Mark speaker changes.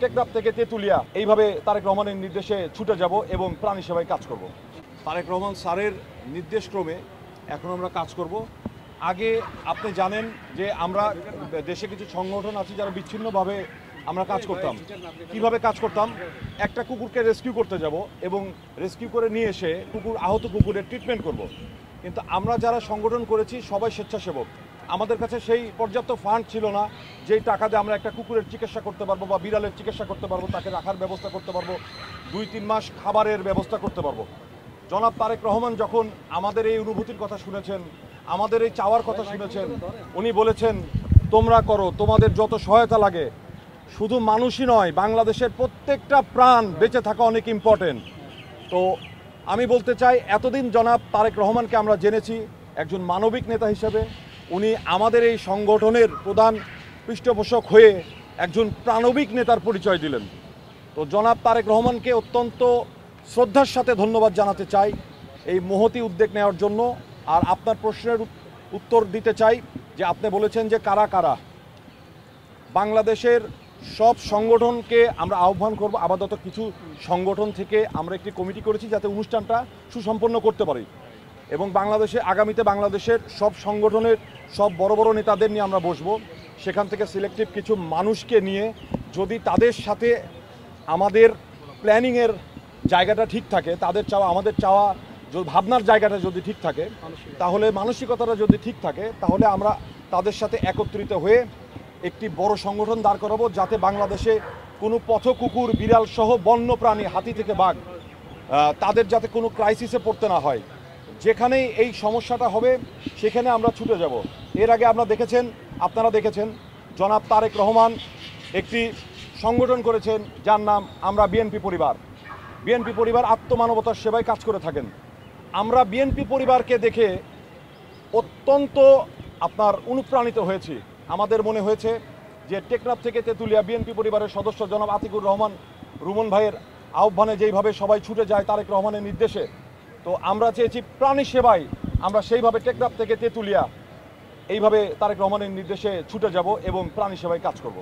Speaker 1: টেকনাফ থেকে তেঁতুলিয়া এইভাবে তারেক রহমানের নির্দেশে ছুটে যাব এবং প্রাণী সেবায় কাজ করব। তারেক রহমান স্যারের নির্দেশক্রমে এখন আমরা কাজ করব। আগে আপনি জানেন যে আমরা দেশে কিছু সংগঠন আছে যারা বিচ্ছিন্নভাবে আমরা কাজ করতাম। কিভাবে কাজ করতাম? একটা কুকুরকে রেস্কিউ করতে যাব এবং রেস্কিউ করে নিয়ে এসে আহত কুকুরের ট্রিটমেন্ট করব। কিন্তু আমরা যারা সংগঠন করেছি সবাই স্বেচ্ছাসেবক। আমাদের কাছে সেই পর্যাপ্ত ফান্ড ছিল না যেই টাকা দিয়ে আমরা একটা কুকুরের চিকিৎসা করতে পারবো বা বিড়ালের চিকিৎসা করতে পারবো, তাকে রাখার ব্যবস্থা করতে পারবো, 2-3 মাস খাবারের ব্যবস্থা করতে পারবো। জনাব তারেক রহমান যখন আমাদের এই অনুভূতির কথা শুনেছেন, আমাদের এই চাওয়ার কথা শুনেছেন, উনি বলেছেন তোমরা করো, তোমাদের যত সহায়তা লাগে। শুধু মানুষই নয়, বাংলাদেশের প্রত্যেকটা প্রাণ বেঁচে থাকা অনেক ইম্পর্টেন্ট। তো আমি বলতে চাই, এতদিন জনাব তারেক রহমানকে আমরা জেনেছি একজন মানবিক নেতা হিসেবে। উনি আমাদের এই সংগঠনের প্রধান পৃষ্ঠপোষক হয়ে একজন প্রাণবিক নেতার পরিচয় দিলেন। তো জনাব তারেক রহমানকে অত্যন্ত শ্রদ্ধার সাথে ধন্যবাদ জানাতে চাই এই মহতি উদ্যোগ নেওয়ার জন্য। আর আপনার প্রশ্নের উত্তর দিতে চাই যে আপনি বলেছেন যে কারা কারা। বাংলাদেশের সব সংগঠনকে আমরা আহ্বান করব। আপাতত কিছু সংগঠন থেকে আমরা একটি কমিটি করেছি যাতে অনুষ্ঠানটা সুসম্পন্ন করতে পারি এবং আগামীতে বাংলাদেশের সব সংগঠনের সব বড় বড় নেতাদের নিয়ে আমরা বসবো। সেখান থেকে সিলেক্টিভ কিছু মানুষকে নিয়ে, যদি তাদের সাথে আমাদের প্ল্যানিংয়ের জায়গাটা ঠিক থাকে, তাদের চাওয়া আমাদের চাওয়া, ভাবনার জায়গাটা যদি ঠিক থাকে, তাহলে মানসিকতাটা যদি ঠিক থাকে, তাহলে আমরা তাদের সাথে একত্রিত হয়ে একটি বড় সংগঠন দাঁড় করাবো, যাতে বাংলাদেশে কোনো পথ কুকুর, বিড়াল সহ বন্য প্রাণী, হাতি থেকে বাঘ, তাদের যাতে কোনো ক্রাইসিসে পড়তে না হয়। যেখানেই এই সমস্যাটা হবে সেখানে আমরা ছুটে যাব। এর আগে আপনারা দেখেছেন জনাব তারেক রহমান একটি সংগঠন করেছেন যার নাম আমরা বিএনপি পরিবার। বিএনপি পরিবার আত্মমানবতার সেবায় কাজ করে থাকেন। আমরা বিএনপি পরিবারকে দেখে অত্যন্ত অনুপ্রাণিত হয়েছি। আমাদের মনে হয়েছে যে টেকনাফ থেকে তেঁতুলিয়া বিএনপি পরিবারের সদস্য জনাব আতিকুর রহমান রুমন ভাইয়ের আহ্বানে যেইভাবে সবাই ছুটে যায় তারেক রহমানের নির্দেশে, তো আমরা চেয়েছি প্রাণী সেবায় আমরা সেইভাবে টেকনাফ থেকে তেঁতুলিয়া এইভাবে তারেক রহমানের নির্দেশে ছুটে যাব এবং প্রাণী সেবায় কাজ করব।